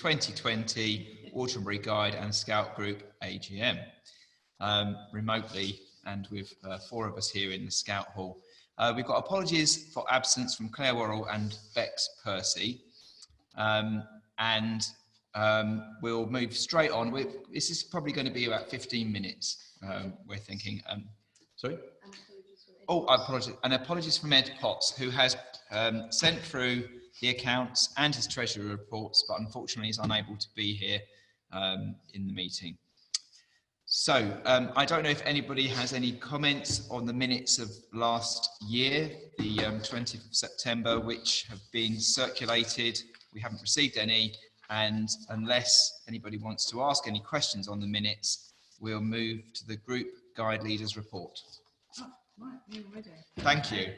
2020 Wateringbury Guide and Scout Group AGM remotely, and with 4 of us here in the Scout Hall. We've got apologies for absence from Claire Worrell and Bex Percy, and we'll move straight on. This is probably going to be about 15 minutes, we're thinking. Sorry? Oh, I apologize. And apologies from Ed Potts, who has sent through the accounts and his treasury reports, but unfortunately is unable to be here in the meeting. So I don't know if anybody has any comments on the minutes of last year, the 20th of September, which have been circulated. We haven't received any, and unless anybody wants to ask any questions on the minutes, we'll move to the group guide leaders report. Oh, right, you're ready. Thank you.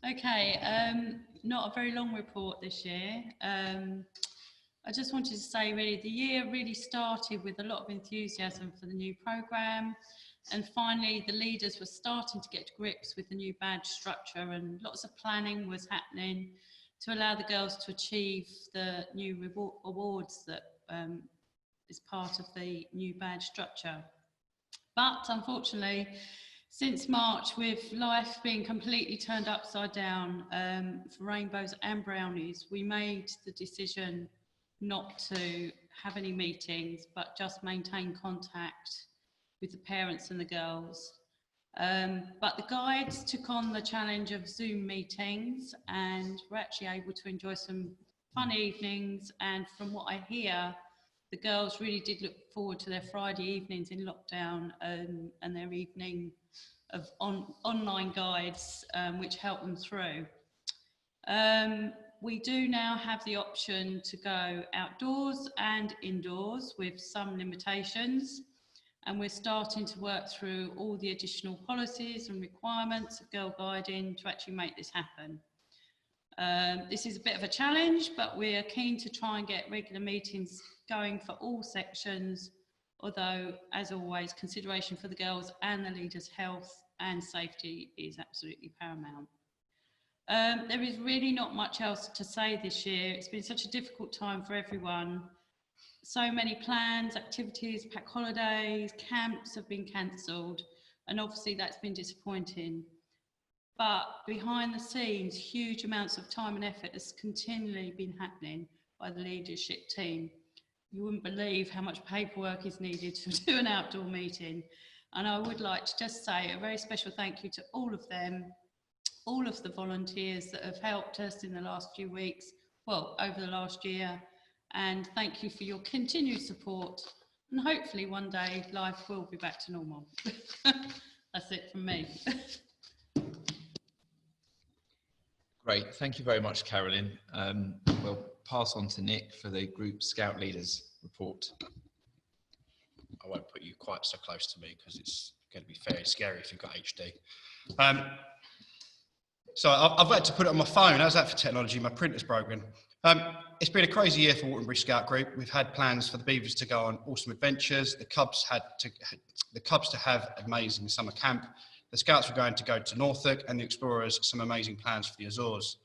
Okay, not a very long report this year. I just wanted to say really the year really started with a lot of enthusiasm for the new programme, and finally the leaders were starting to get to grips with the new badge structure, and lots of planning was happening to allow the girls to achieve the new awards that is part of the new badge structure. But unfortunately, since March, with life being completely turned upside down for rainbows and brownies, we made the decision not to have any meetings, but just maintain contact with the parents and the girls. But the guides took on the challenge of Zoom meetings, and we're actually able to enjoy some fun evenings. And from what I hear, the girls really did look forward to their Friday evenings in lockdown and their evening of online guides, which helped them through. We do now have the option to go outdoors and indoors with some limitations, and we're starting to work through all the additional policies and requirements of girl guiding to actually make this happen. This is a bit of a challenge, but we're keen to try and get regular meetings going for all sections, although, as always, consideration for the girls and the leaders' health and safety is absolutely paramount. There is really not much else to say this year. It's been such a difficult time for everyone. So many plans, activities, packed holidays, camps have been cancelled, and obviously that's been disappointing. But behind the scenes, huge amounts of time and effort has continually been happening by the leadership team. You wouldn't believe how much paperwork is needed to do an outdoor meeting. And I would like to just say a very special thank you to all of them, all of the volunteers that have helped us in the last few weeks, well, over the last year. And thank you for your continued support. And hopefully one day life will be back to normal. That's it from me. Great, thank you very much, Carolyn. We'll pass on to Nick for the group Scout Leaders report. I won't put you quite so close to me because it's going to be fairly scary if you've got HD. So I've had to put it on my phone. How's that for technology? My printer's broken. It's been a crazy year for Wateringbury Scout Group. We've had plans for the Beavers to go on awesome adventures. The Cubs to have amazing summer camp. The Scouts were going to go to Norfolk, and the Explorers some amazing plans for the Azores.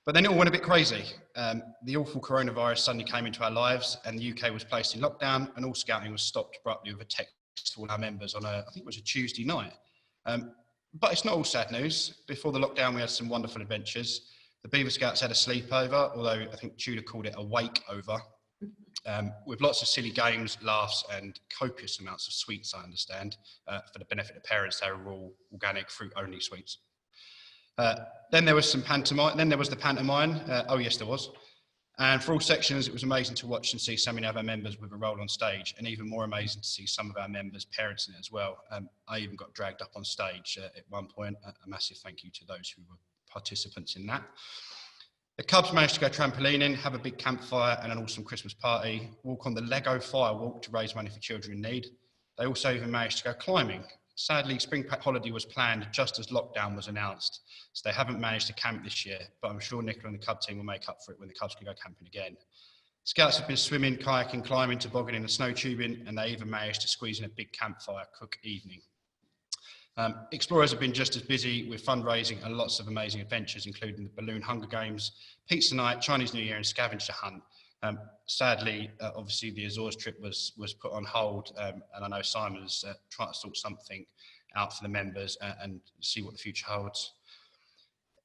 But then it all went a bit crazy. The awful coronavirus suddenly came into our lives, and the UK was placed in lockdown, and all scouting was stopped abruptly with a text to all our members on I think it was a Tuesday night. But it's not all sad news. Before the lockdown, we had some wonderful adventures. The Beaver Scouts had a sleepover, although I think Tudor called it a wake-over, with lots of silly games, laughs, and copious amounts of sweets, I understand, for the benefit of parents. They were all organic, fruit-only sweets. Then there was some pantomime. Then there was the pantomime. Oh yes, there was. And for all sections, it was amazing to watch and see so many of our members with a role on stage, and even more amazing to see some of our members' parents in it as well. I even got dragged up on stage at one point. A massive thank you to those who were participants in that. The Cubs managed to go trampolining, have a big campfire and an awesome Christmas party, walk on the Lego Firewalk to raise money for children in need. They also even managed to go climbing. Sadly, Spring Pack Holiday was planned just as lockdown was announced, so they haven't managed to camp this year, but I'm sure Nicola and the Cub team will make up for it when the Cubs can go camping again. Scouts have been swimming, kayaking, climbing, tobogganing and snow tubing, and they even managed to squeeze in a big campfire cook evening. Explorers have been just as busy with fundraising and lots of amazing adventures, including the Balloon Hunger Games, Pizza Night, Chinese New Year and Scavenger Hunt. Sadly, obviously the Azores trip was put on hold, and I know Simon's trying to sort something out for the members and see what the future holds.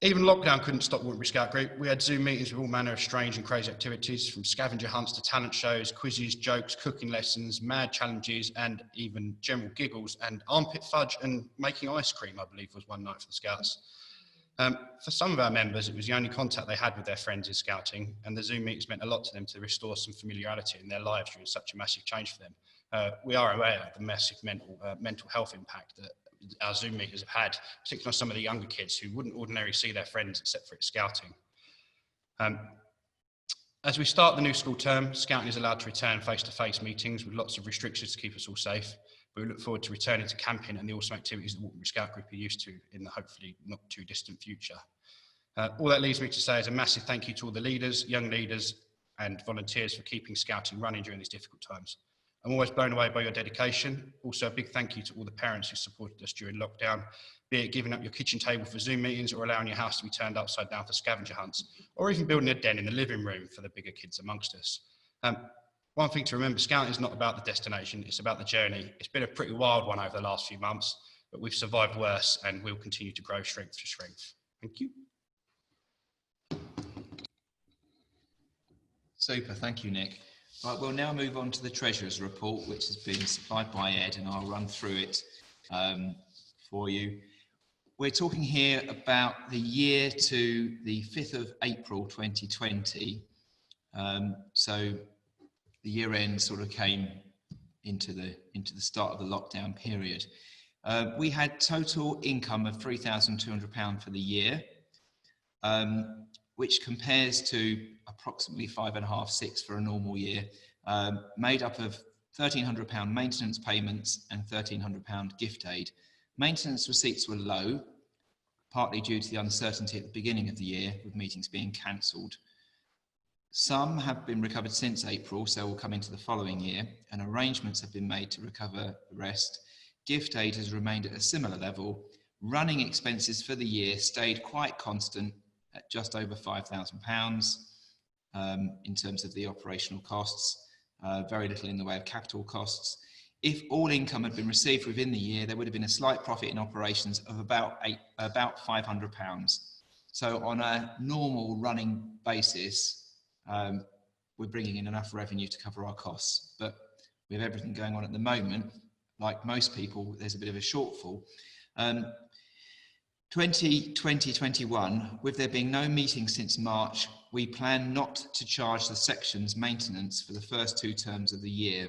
Even lockdown couldn't stop Wateringbury Scout Group. We had Zoom meetings with all manner of strange and crazy activities, from scavenger hunts to talent shows, quizzes, jokes, cooking lessons, mad challenges, and even general giggles, and armpit fudge and making ice cream, I believe, was one night for the Scouts. For some of our members, it was the only contact they had with their friends in Scouting, and the Zoom meetings meant a lot to them to restore some familiarity in their lives during such a massive change for them. We are aware of the massive mental health impact that our Zoom meetings have had, particularly on some of the younger kids who wouldn't ordinarily see their friends except for Scouting. As we start the new school term, Scouting is allowed to return face-to-face meetings with lots of restrictions to keep us all safe. But we look forward to returning to camping and the awesome activities that Wateringbury Scout Group are used to in the hopefully not too distant future. All that leaves me to say is a massive thank you to all the leaders, young leaders and volunteers for keeping Scouting running during these difficult times. I'm always blown away by your dedication. Also, a big thank you to all the parents who supported us during lockdown, be it giving up your kitchen table for Zoom meetings or allowing your house to be turned upside down for scavenger hunts, or even building a den in the living room for the bigger kids amongst us. One thing to remember, Scouting is not about the destination, it's about the journey. It's been a pretty wild one over the last few months, but we've survived worse and we'll continue to grow strength to strength. Thank you. Super, thank you, Nick. Right, we'll now move on to the Treasurer's report, which has been supplied by Ed, and I'll run through it for you. We're talking here about the year to the 5th of April 2020. So the year end sort of came into the start of the lockdown period. We had total income of £3,200 for the year, which compares to approximately £5,500–6,000 for a normal year, made up of £1,300 maintenance payments and £1,300 gift aid. Maintenance receipts were low, partly due to the uncertainty at the beginning of the year with meetings being cancelled. Some have been recovered since April, so will come into the following year, and arrangements have been made to recover the rest. Gift aid has remained at a similar level. Running expenses for the year stayed quite constant at just over £5,000 in terms of the operational costs, very little in the way of capital costs. If all income had been received within the year, there would have been a slight profit in operations of about £500. So on a normal running basis, we're bringing in enough revenue to cover our costs. But with everything going on at the moment, like most people, there's a bit of a shortfall. 2020-21, with there being no meetings since March, we plan not to charge the sections maintenance for the first 2 terms of the year.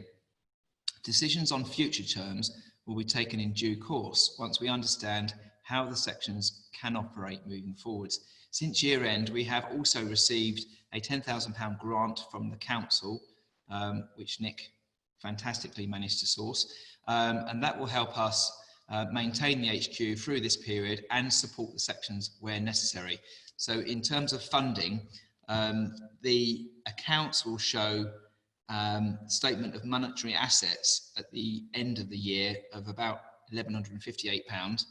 Decisions on future terms will be taken in due course once we understand how the sections can operate moving forwards. Since year end, we have also received a £10,000 grant from the council, which Nick fantastically managed to source, and that will help us maintain the HQ through this period and support the sections where necessary. So in terms of funding, the accounts will show statement of monetary assets at the end of the year of about £1,158,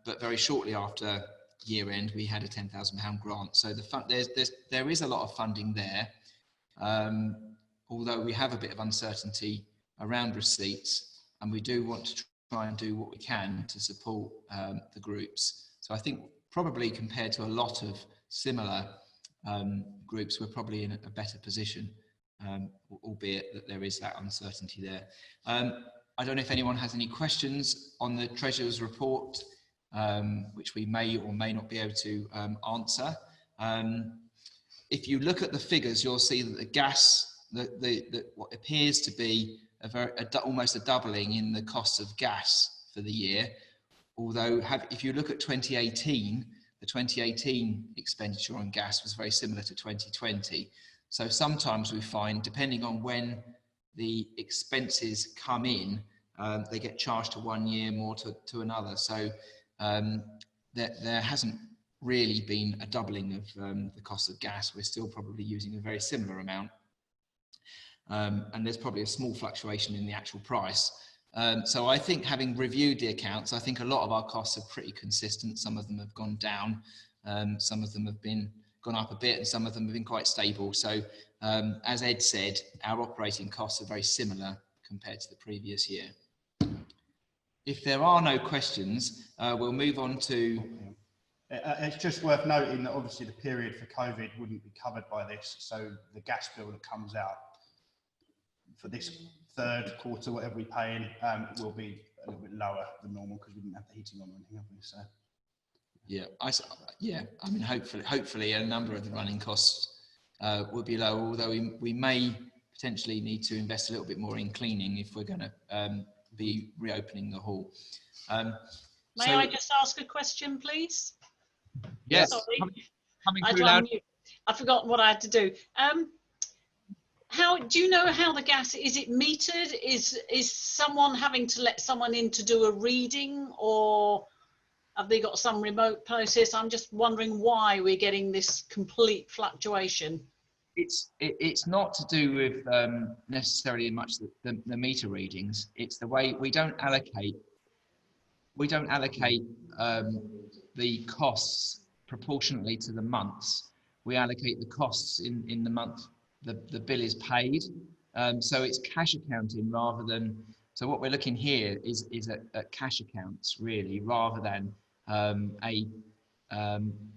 but very shortly after year end we had a £10,000 grant. So there is a lot of funding there, although we have a bit of uncertainty around receipts, and we do want to try and do what we can to support the groups. So I think probably compared to a lot of similar groups, we're probably in a better position, albeit that there is that uncertainty there. I don't know if anyone has any questions on the Treasurer's report, which we may or may not be able to answer. If you look at the figures, you'll see that the gas, what appears to be almost a doubling in the cost of gas for the year. Although if you look at 2018, the 2018 expenditure on gas was very similar to 2020. So sometimes we find, depending on when the expenses come in, they get charged to one year more to another. So there hasn't really been a doubling of the cost of gas. We're still probably using a very similar amount. And there's probably a small fluctuation in the actual price. So I think, having reviewed the accounts, I think a lot of our costs are pretty consistent. Some of them have gone down, some of them have gone up a bit, and some of them have been quite stable. So as Ed said, our operating costs are very similar compared to the previous year. If there are no questions, we'll move on to... It's just worth noting that obviously the period for COVID wouldn't be covered by this, so the gas bill that comes out for this third quarter, whatever we pay in, will be a little bit lower than normal because we didn't have the heating on or anything, have we? So yeah, I mean, hopefully a number of the running costs will be lower, although we may potentially need to invest a little bit more in cleaning if we're going to be reopening the hall. May I just ask a question, please? Yes, sorry. coming through loud. I forgot what I had to do. How do you know how the gas is? It metered? Is someone having to let someone in to do a reading, or have they got some remote process? I'm just wondering why we're getting this complete fluctuation. It's not to do with necessarily much the meter readings. It's the way we don't allocate the costs proportionately to the months. We allocate the costs in the month the bill is paid. So it's cash accounting rather than, so what we're looking here is at cash accounts really, rather than a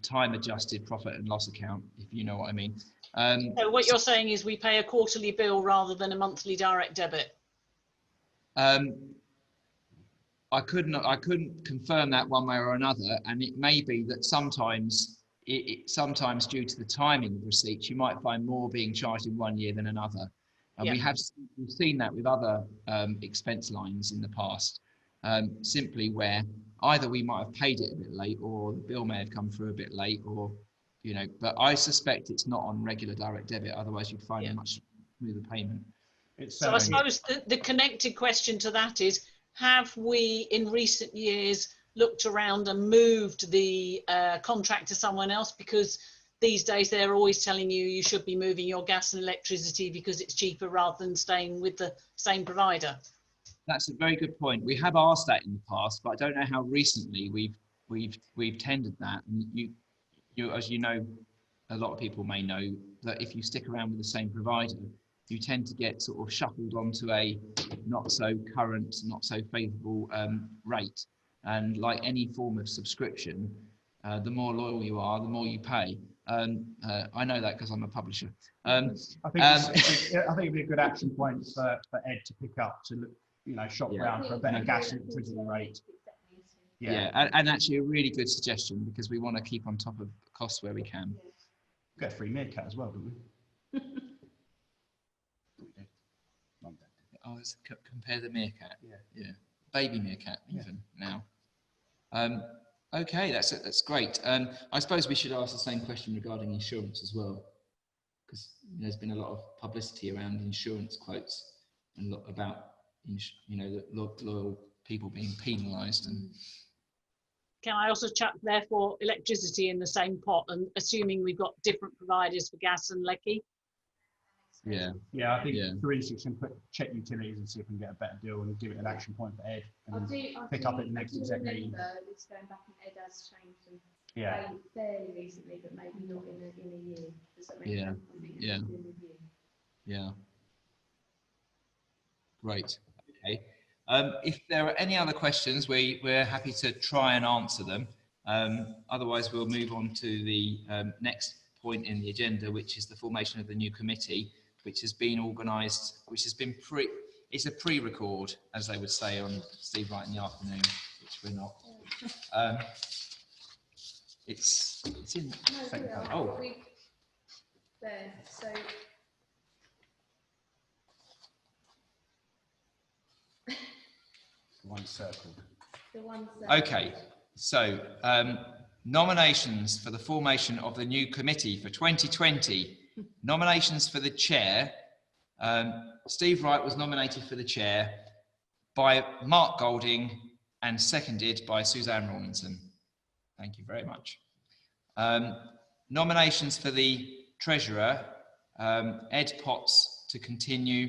time adjusted profit and loss account, if you know what I mean. So what you're saying is we pay a quarterly bill rather than a monthly direct debit? I couldn't confirm that one way or another, and it may be that sometimes sometimes due to the timing of receipts, you might find more being charged in one year than another. And we've seen that with other expense lines in the past, simply where either we might have paid it a bit late, or the bill may have come through a bit late, or but I suspect it's not on regular direct debit, otherwise you'd find a much smoother payment. So I suppose the connected question to that is, have we in recent years looked around and moved the contract to someone else? Because these days they're always telling you should be moving your gas and electricity because it's cheaper rather than staying with the same provider. That's a very good point. We have asked that in the past, but I don't know how recently we've tendered that. And you, as you know, a lot of people may know that if you stick around with the same provider, you tend to get sort of shuffled onto a not so current, not so favourable rate. And like any form of subscription, the more loyal you are, the more you pay. I know that because I'm a publisher. I think it'd be a good action point for Ed to pick up, to look, shop around for a better gas and electricity rate. And actually a really good suggestion, because we want to keep on top of costs where we can. Get a free meerkat as well, don't we? Oh, compare the meerkat. Yeah, baby meerkat even now. Okay, that's great. I suppose we should ask the same question regarding insurance as well, because there's been a lot of publicity around insurance quotes and a lot about the loyal people being penalised. And can I also chuck therefore electricity in the same pot, and assuming we've got different providers for gas and lecky? Yeah, I think for instance, you can check utilities and see if we can get a better deal and give it an action point for Ed, and pick up at the next exec meeting. It's going back, and Ed has changed them fairly recently, but maybe not in a year. Does that make sense? Yeah. Great. Okay. If there are any other questions, we're happy to try and answer them. Otherwise, we'll move on to the next point in the agenda, which is the formation of the new committee, which has been organised, which has been it's a pre-record, as they would say on Steve Wright in the afternoon, which we're not. It's in. There, so. One circle. The one circle. Okay, so nominations for the formation of the new committee for 2020. Nominations for the chair. Steve Wright was nominated for the chair by Mark Golding and seconded by Suzanne Rawlinson. Thank you very much. Nominations for the treasurer. Ed Potts to continue,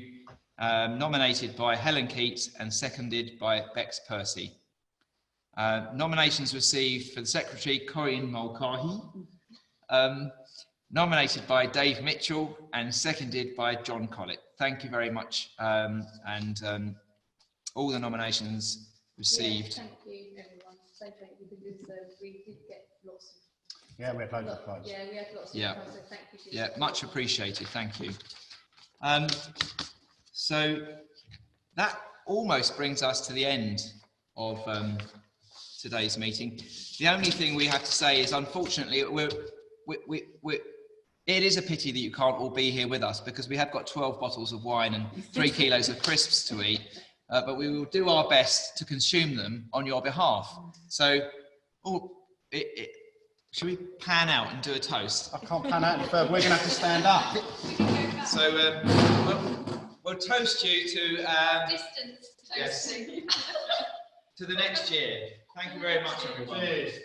nominated by Helen Keats and seconded by Bex Percy. Nominations received for the Secretary, Corinne Mulcahy, nominated by Dave Mitchell and seconded by John Collett. Thank you very much. All the nominations received. Yeah, thank you, everyone. So thank you, because we did get lots of. Yeah, we had loads of replies. Yeah, we had lots of replies, so thank you. Yeah, much appreciated. Thank you. So that almost brings us to the end of today's meeting. The only thing we have to say is, unfortunately, it is a pity that you can't all be here with us, because we have got 12 bottles of wine and 3 kilos of crisps to eat, but we will do our best to consume them on your behalf. So, should we pan out and do a toast? I can't pan out any further. We're going to have to stand up. So we'll toast you to Distance. yes, to the next year. Thank you very much, everyone. Cheers.